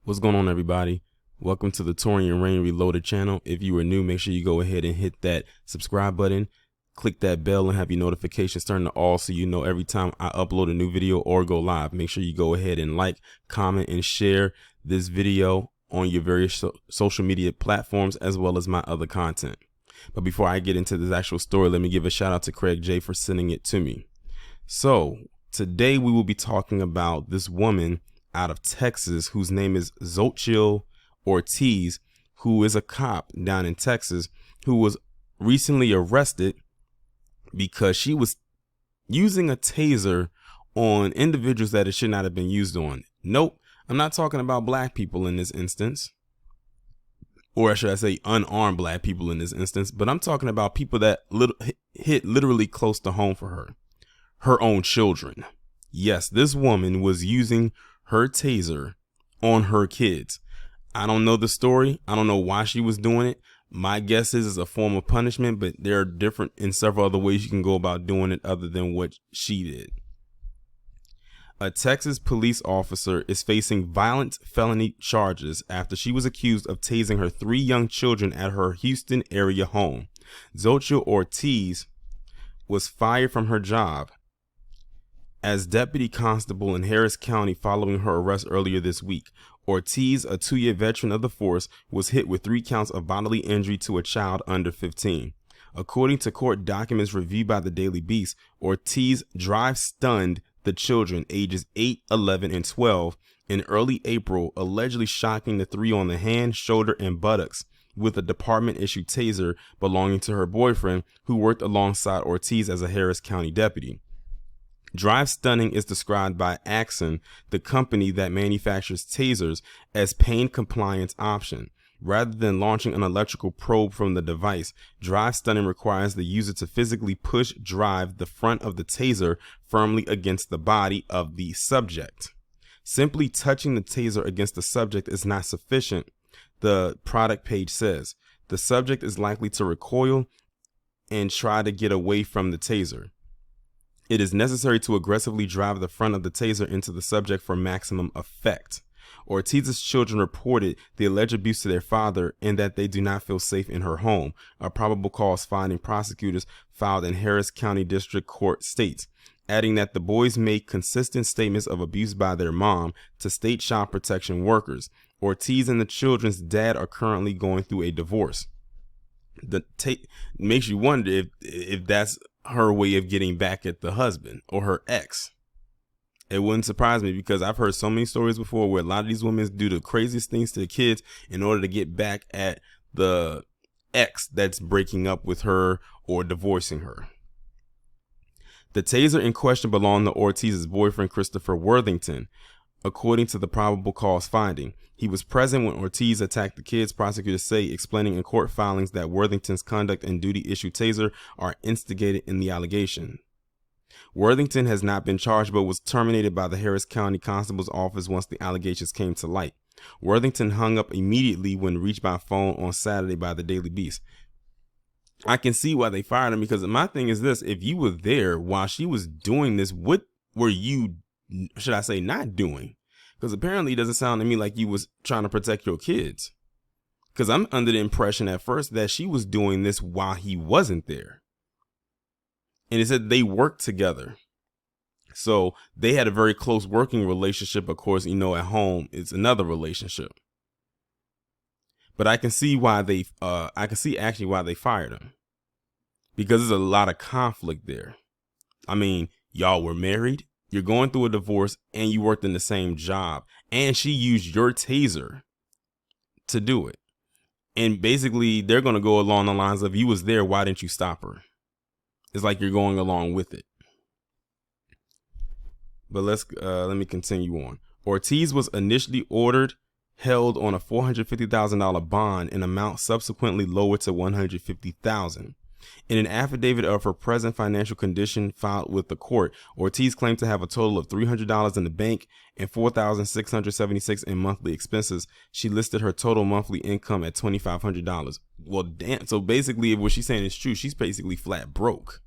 What's going on, everybody? Welcome to the Taurean Reloaded channel. If you are new, make sure you go ahead and hit that subscribe button, click that bell, and have your notifications turned to all so you know every time I upload a new video or go live. Make sure you go ahead and like, comment, and share this video on your various social media platforms as well as my other content. But before I get into this actual story, let me give a shout out to Craig J for sending it to me. So today we will be talking about this woman out of Texas whose name is Xochitl Ortiz, who is a cop down in Texas who was recently arrested because she was using a taser on individuals that it should not have been used on. Nope, I'm not talking about black people in this instance, or should I say unarmed black people in this instance, but I'm talking about people that hit literally close to home for her own children. Yes, this woman was using her taser on her kids. I don't know the story. I don't know why she was doing it. My guess is it's a form of punishment, but there are different and several other ways you can go about doing it other than what she did. A Texas police officer is facing violent felony charges after she was accused of tasing her 3 young children at her Houston area home. Xochitl Ortiz was fired from her job as deputy constable in Harris County following her arrest earlier this week. Ortiz, a 2-year veteran of the force, was hit with 3 counts of bodily injury to a child under 15. According to court documents reviewed by the Daily Beast, Ortiz drive-stunned the children ages 8, 11, and 12 in early April, allegedly shocking the 3 on the hand, shoulder, and buttocks with a department-issued taser belonging to her boyfriend, who worked alongside Ortiz as a Harris County deputy. Drive stunning is described by Axon, the company that manufactures tasers, as pain compliance option. Rather than launching an electrical probe from the device, drive stunning requires the user to physically drive the front of the taser firmly against the body of the subject. Simply touching the taser against the subject is not sufficient, the product page says. The subject is likely to recoil and try to get away from the taser. It is necessary to aggressively drive the front of the taser into the subject for maximum effect. Ortiz's children reported the alleged abuse to their father and that they do not feel safe in her home. A probable cause finding prosecutors filed in Harris County District Court states, adding that the boys made consistent statements of abuse by their mom to state child protection workers. Ortiz and the children's dad are currently going through a divorce. Makes you wonder if that's her way of getting back at the husband or her ex. It wouldn't surprise me because I've heard so many stories before where a lot of these women do the craziest things to the kids in order to get back at the ex that's breaking up with her or divorcing her. The taser in question belonged to Ortiz's boyfriend, Christopher Worthington, according to the probable cause finding. He was present when Ortiz attacked the kids, prosecutors say, explaining in court filings that Worthington's conduct and duty-issued taser are instigated in the allegation. Worthington has not been charged but was terminated by the Harris County Constable's office once the allegations came to light. Worthington hung up immediately when reached by phone on Saturday by the Daily Beast. I can see why they fired him, because my thing is this: if you were there while she was doing this, what were you, should I say, not doing? Because apparently it doesn't sound to me like you was trying to protect your kids. Because I'm under the impression at first that she was doing this while he wasn't there. And it said they worked together. So they had a very close working relationship. Of course, you know, at home, it's another relationship. But I can see why I can see actually why they fired him. Because there's a lot of conflict there. I mean, y'all were married, you're going through a divorce, and you worked in the same job. And she used your taser to do it. And basically, they're going to go along the lines of, you was there, why didn't you stop her? It's like you're going along with it. But let me continue on. Ortiz was initially held on a $450,000 bond, an amount subsequently lowered to $150,000. In an affidavit of her present financial condition filed with the court, Ortiz claimed to have a total of $300 in the bank and $4,676 in monthly expenses. She listed her total monthly income at $2,500. Well, damn. So basically, if what she's saying is true, she's basically flat broke.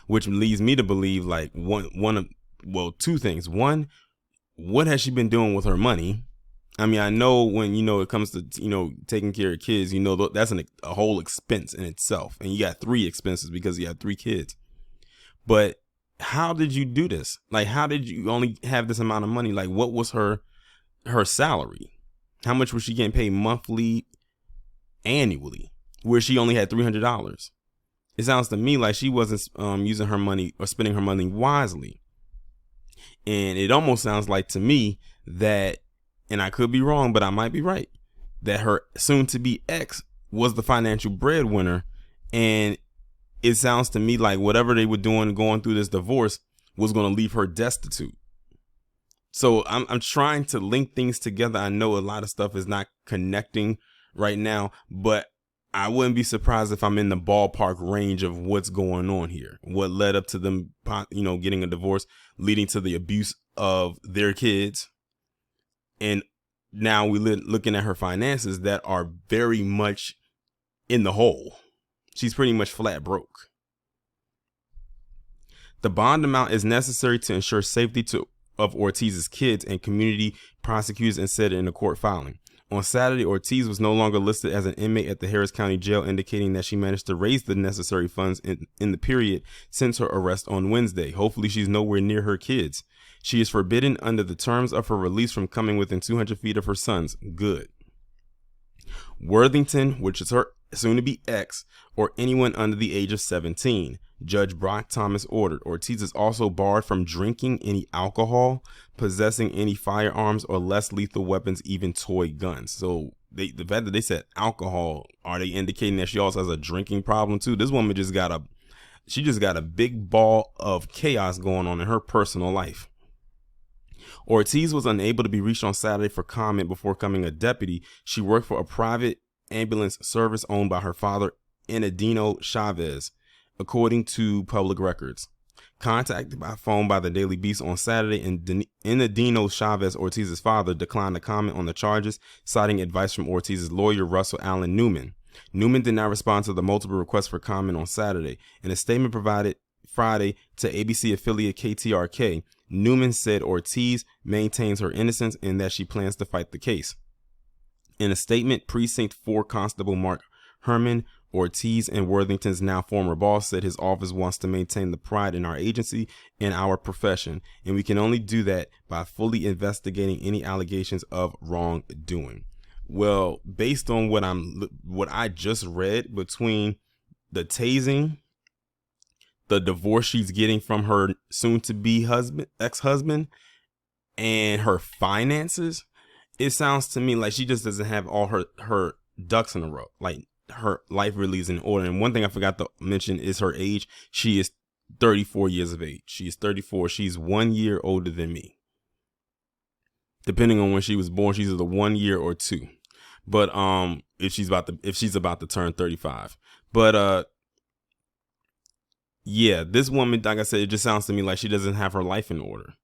Which leads me to believe, like, two things. One, what has she been doing with her money? I mean, I know when, it comes to, taking care of kids, that's a whole expense in itself. And you got 3 expenses because you have 3 kids. But how did you do this? Like, how did you only have this amount of money? Like, what was her salary? How much was she getting paid monthly, annually, where she only had $300? It sounds to me like she wasn't using her money or spending her money wisely. And it almost sounds like to me that, and I could be wrong, but I might be right, that her soon-to-be ex was the financial breadwinner. And it sounds to me like whatever they were doing going through this divorce was going to leave her destitute. So I'm trying to link things together. I know a lot of stuff is not connecting right now, but I wouldn't be surprised if I'm in the ballpark range of what's going on here. What led up to them, getting a divorce, leading to the abuse of their kids. And now we're looking at her finances that are very much in the hole. She's pretty much flat broke. The bond amount is necessary to ensure safety of Ortiz's kids, and community prosecutors and said in a court filing. On Saturday, Ortiz was no longer listed as an inmate at the Harris County Jail, indicating that she managed to raise the necessary funds in the period since her arrest on Wednesday. Hopefully, she's nowhere near her kids. She is forbidden under the terms of her release from coming within 200 feet of her sons. Good. Worthington, which is her soon-to-be ex, or anyone under the age of 17. Judge Brock Thomas ordered. Ortiz is also barred from drinking any alcohol, possessing any firearms or less lethal weapons, even toy guns. So the fact that they said alcohol, are they indicating that she also has a drinking problem too? This woman just got a big ball of chaos going on in her personal life. Ortiz was unable to be reached on Saturday for comment before becoming a deputy. She worked for a private ambulance service owned by her father, Enadino Chavez, according to public records. Contacted by phone by the Daily Beast on Saturday, Enadino Chavez, Ortiz's father, declined to comment on the charges, citing advice from Ortiz's lawyer, Russell Allen Newman. Newman did not respond to the multiple requests for comment on Saturday. In a statement provided Friday to ABC affiliate KTRK, Newman said Ortiz maintains her innocence and that she plans to fight the case. In a statement, Precinct 4 Constable Mark Herman, Ortiz and Worthington's now former boss, said his office wants to maintain the pride in our agency and our profession, and we can only do that by fully investigating any allegations of wrongdoing. Well, based on what I just read, between the tasing, the divorce she's getting from her soon-to-be ex-husband, and her finances, it sounds to me like she just doesn't have all her ducks in a row. Like, her life really is in order. And one thing I forgot to mention is her age. She is 34 years of age. She is 34. She's 1 year older than me. Depending on when she was born, she's either 1 year or 2. But if she's about to turn 35. But yeah, this woman, like I said, it just sounds to me like she doesn't have her life in order.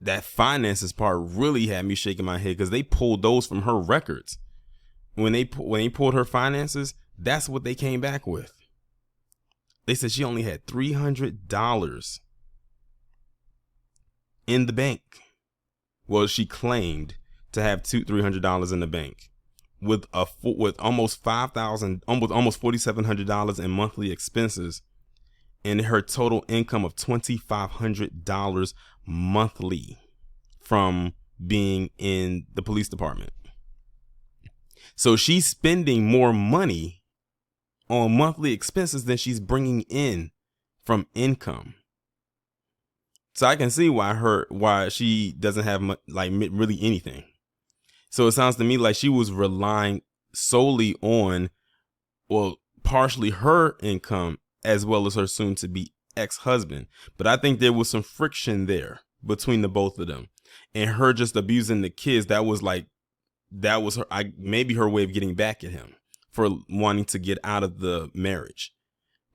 That finances part really had me shaking my head, because they pulled those from her records. When they pulled her finances, that's what they came back with. They said she only had $300 in the bank. Well, she claimed to have $300 in the bank, with almost $5,000, almost $4,700 in monthly expenses, and her total income of $2,500 monthly from being in the police department. So she's spending more money on monthly expenses than she's bringing in from income. So I can see why she doesn't have really anything. So it sounds to me like she was relying solely on, well, partially her income as well as her soon-to-be ex-husband. But I think there was some friction there between the both of them, and her just abusing the kids. That was her, maybe her way of getting back at him for wanting to get out of the marriage.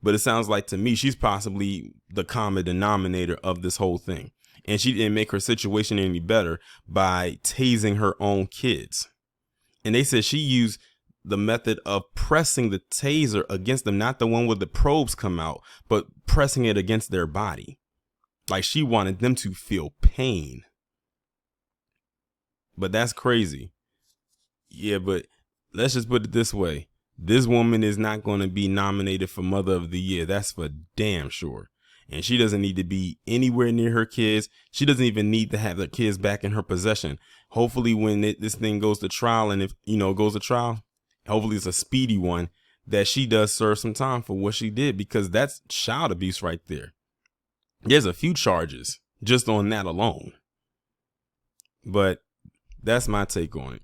But it sounds like to me she's possibly the common denominator of this whole thing. And she didn't make her situation any better by tasing her own kids. And they said she used the method of pressing the taser against them, not the one where the probes come out, but pressing it against their body. Like she wanted them to feel pain. But that's crazy. Yeah, but let's just put it this way. This woman is not going to be nominated for Mother of the Year. That's for damn sure. And she doesn't need to be anywhere near her kids. She doesn't even need to have her kids back in her possession. Hopefully when this thing goes to trial, and if, goes to trial, hopefully it's a speedy one, that she does serve some time for what she did, because that's child abuse right there. There's a few charges just on that alone. But that's my take on it.